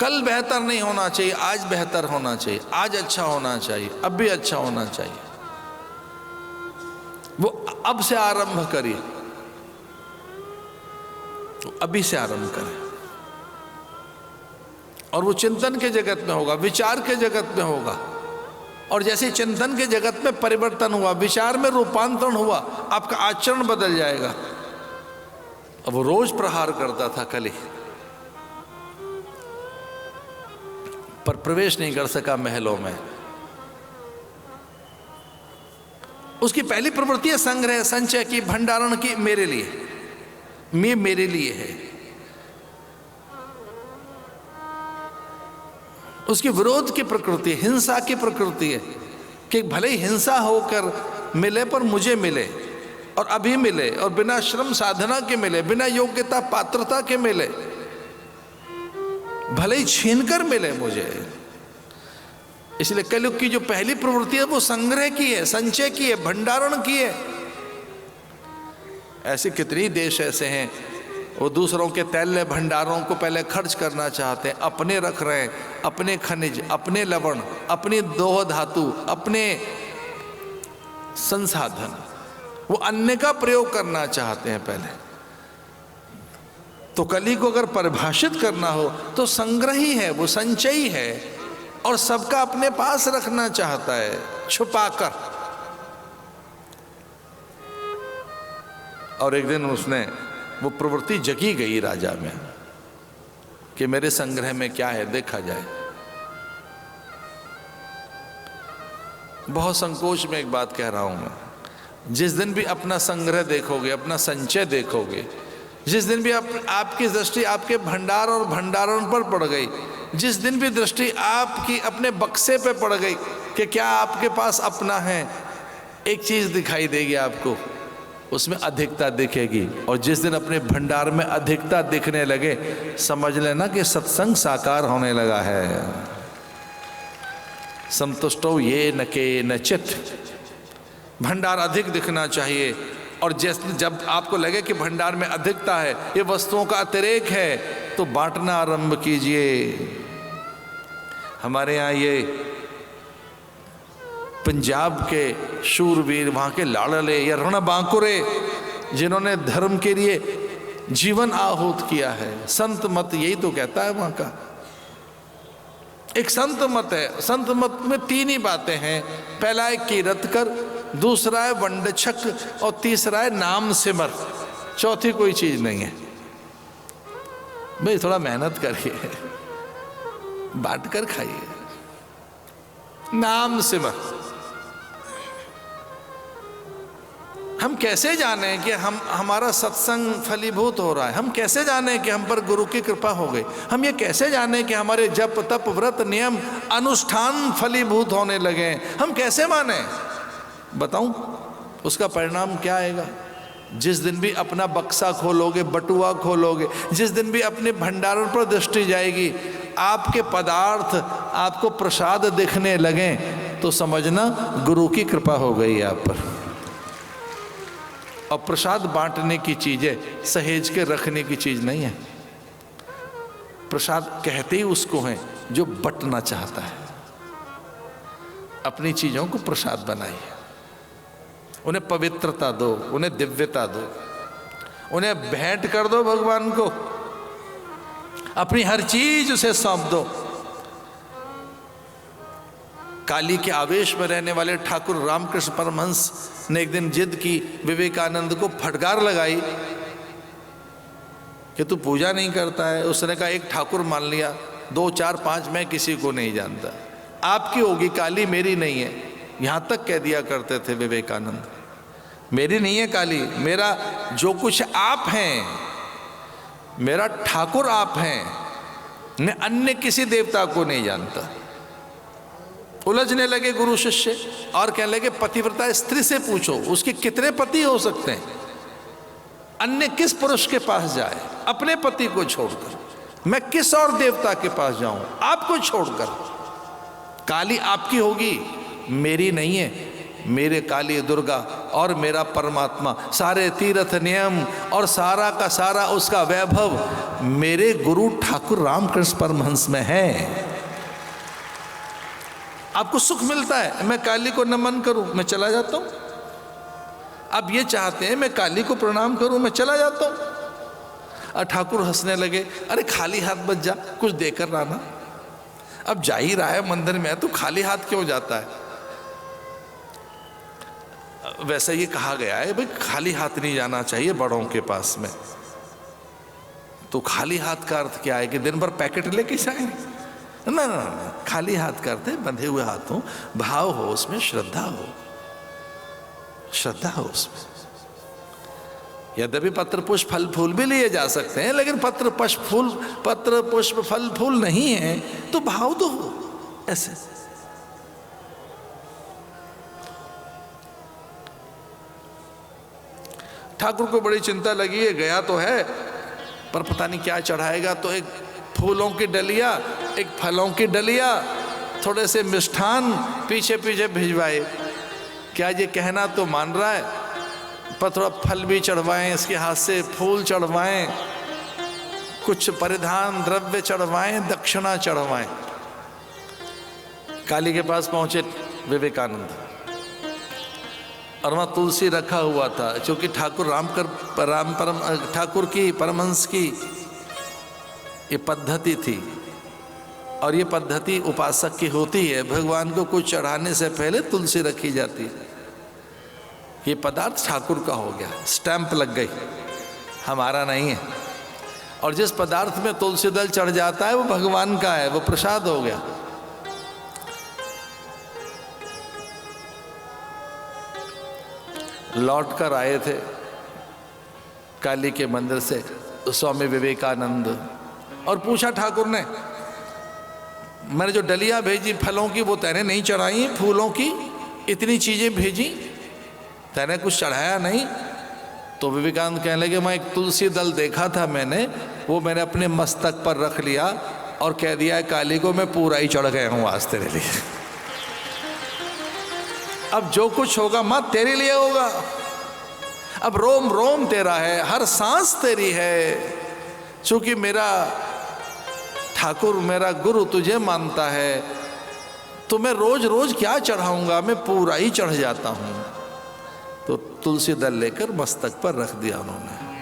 कल बेहतर नहीं होना चाहिए, आज बेहतर होना चाहिए, आज अच्छा होना चाहिए, अब भी अच्छा होना चाहिए। वो अब से आरंभ करिए, तो अभी से आरंभ करें। और वो चिंतन के जगत में होगा, विचार के जगत में होगा। और जैसे चिंतन के जगत में परिवर्तन हुआ, विचार में रूपांतरण हुआ, आपका आचरण बदल जाएगा। अब वो रोज प्रहार करता था कली, पर प्रवेश नहीं कर सका महलों में। उसकी पहली प्रवृत्ति है संग्रह संचय की, भंडारण की, मेरे लिए, मेरे लिए है। उसकी विरोध की प्रकृति, हिंसा की प्रकृति है कि भले ही हिंसा होकर मिले पर मुझे मिले, और अभी मिले, और बिना श्रम साधना के मिले, बिना योग्यता पात्रता के मिले, भले ही छीनकर मिले मुझे। इसलिए कलयुग की जो पहली प्रवृत्ति है वो संग्रह की है, संचय की है, भंडारण की है। ऐसे कितने देश ऐसे हैं, वो दूसरों के तैल्य भंडारों को पहले खर्च करना चाहते हैं, अपने रख रहे हैं, अपने खनिज, अपने लवण, अपनी दोह धातु, अपने संसाधन, वो अन्य का प्रयोग करना चाहते हैं पहले। तो कली को अगर परिभाषित करना हो तो संग्रह ही है, वो संचयी है, और सबका अपने पास रखना चाहता है छुपाकर। और एक दिन उसने वो प्रवृत्ति जगी गई राजा में कि मेरे संग्रह में क्या है, देखा जाए। बहुत संकोच में एक बात कह रहा हूं मैं, जिस दिन भी अपना संग्रह देखोगे, अपना संचय देखोगे, जिस दिन भी आपकी दृष्टि आपके भंडार और भंडारण पर पड़ गई, जिस दिन भी दृष्टि आपकी अपने बक्से पे पड़ गई कि क्या आपके पास अपना है, एक चीज दिखाई देगी आपको, उसमें अधिकता दिखेगी। और जिस दिन अपने भंडार में अधिकता दिखने लगे, समझ लेना कि सत्संग साकार होने लगा है। संतुष्टो ये न के नचित, भंडार अधिक दिखना चाहिए। और जब आपको लगे कि भंडार में अधिकता है, ये वस्तुओं का अतिरेक है, तो बांटना आरंभ कीजिए। हमारे यहाँ ये पंजाब के शूरवीर, वहाँ के लाड़ले या रणबांकुरे, जिन्होंने धर्म के लिए जीवन आहूत किया है, संत मत यही तो कहता है वहाँ का। एक संत मत है, संत मत में तीन ही बातें हैं, पहला है कीरत कर, दूसरा है वंडछक, और तीसरा है नाम सिमर। चौथी कोई चीज नहीं है। भाई थोड़ा मेहनत करिए, बांट कर खाइए, नाम सिमर। हम कैसे जाने कि हमारा सत्संग फलीभूत हो रहा है? हम कैसे जाने कि हम पर गुरु की कृपा हो गई? हम ये कैसे जाने कि हमारे जप तप व्रत नियम अनुष्ठान फलीभूत होने लगे? हम कैसे माने? बताऊं उसका परिणाम क्या आएगा? जिस दिन भी अपना बक्सा खोलोगे, बटुआ खोलोगे, जिस दिन भी अपने भंडारण पर दृष्टि जाएगी, आपके पदार्थ आपको प्रसाद दिखने लगे, तो समझना गुरु की कृपा हो गई आप पर। और प्रसाद बांटने की चीज है, सहेज के रखने की चीज नहीं है। प्रसाद कहते ही उसको है जो बंटना चाहता है। अपनी चीजों को प्रसाद बनाइए, उन्हें पवित्रता दो, उन्हें दिव्यता दो, उन्हें भेंट कर दो भगवान को, अपनी हर चीज उसे सौंप दो। काली के आवेश में रहने वाले ठाकुर रामकृष्ण परमहंस ने एक दिन जिद की, विवेकानंद को फटकार लगाई कि तू पूजा नहीं करता है। उसने कहा एक ठाकुर मान लिया, 2, 4, 5 मैं किसी को नहीं जानता। आपकी होगी काली, मेरी नहीं है, यहां तक कह दिया करते थे विवेकानंद। मेरी नहीं है काली, मेरा जो कुछ आप हैं, मेरा ठाकुर आप हैं, मैं अन्य किसी देवता को नहीं जानता। उलझने लगे गुरु शिष्य और कहने लगे पतिव्रता स्त्री से पूछो, उसके कितने पति हो सकते हैं? अन्य किस पुरुष के पास जाए अपने पति को छोड़कर? मैं किस और देवता के पास जाऊं आपको छोड़कर? काली आपकी होगी, मेरी नहीं है। मेरे काली दुर्गा और मेरा परमात्मा, सारे तीर्थ नियम और सारा का सारा उसका वैभव मेरे गुरु ठाकुर रामकृष्ण परमहंस में है। आपको सुख मिलता है, मैं काली को नमन करूं, मैं चला जाता हूं। आप ये चाहते हैं मैं काली को प्रणाम करूं, मैं चला जाता हूं। और ठाकुर हंसने लगे, अरे खाली हाथ बच जा, कुछ देकर लाना। अब जा ही रहा है मंदिर में, तो खाली हाथ क्यों जाता है? वैसे ये कहा गया है भाई खाली हाथ नहीं जाना चाहिए बड़ों के पास में। तो खाली हाथ का अर्थ क्या है कि दिन भर पैकेट लेके जाए? ना ना ना, खाली हाथ करते बंधे हुए हाथों, भाव हो उसमें, श्रद्धा हो, श्रद्धा हो उसमें। यद्यपि पत्र पुष्प फल फूल भी लिए जा सकते हैं, लेकिन पत्र पुष्प फल फूल नहीं है तो भाव तो हो ऐसे। ठाकुर को बड़ी चिंता लगी है, गया तो है पर पता नहीं क्या चढ़ाएगा। तो एक फूलों की डलिया, एक फलों की डलिया, थोड़े से मिष्ठान पीछे पीछे भिजवाए। क्या ये कहना तो मान रहा है, पर थोड़ा फल भी चढ़वाएं, इसके हाथ से फूल चढ़वाएं, कुछ परिधान द्रव्य चढ़वाएं, दक्षिणा चढ़वाएं। काली के पास पहुंचे विवेकानंद और वहाँ तुलसी रखा हुआ था, क्योंकि ठाकुर की परमहंस की ये पद्धति थी। और ये पद्धति उपासक की होती है, भगवान को कुछ चढ़ाने से पहले तुलसी रखी जाती है। ये पदार्थ ठाकुर का हो गया, स्टैंप लग गई, हमारा नहीं है। और जिस पदार्थ में तुलसी दल चढ़ जाता है वो भगवान का है, वो प्रसाद हो गया। लौट कर आए थे काली के मंदिर से स्वामी विवेकानंद और पूछा ठाकुर ने, मैंने जो डलिया भेजी फलों की वो तैने नहीं चढ़ाई, फूलों की इतनी चीजें भेजी, तैने कुछ चढ़ाया नहीं? तो विवेकानंद कहने लगे, मैं एक तुलसी दल देखा था मैंने, वो मैंने अपने मस्तक पर रख लिया और कह दिया है काली को मैं पूरा ही चढ़ गया हूं आज तेरे लिए। अब जो कुछ होगा मां तेरे लिए होगा। अब रोम रोम तेरा है, हर सांस तेरी है। चूंकि मेरा ठाकुर मेरा गुरु तुझे मानता है तो मैं रोज रोज क्या चढ़ाऊंगा, मैं पूरा ही चढ़ जाता हूं। तो तुलसी दल लेकर मस्तक पर रख दिया उन्होंने।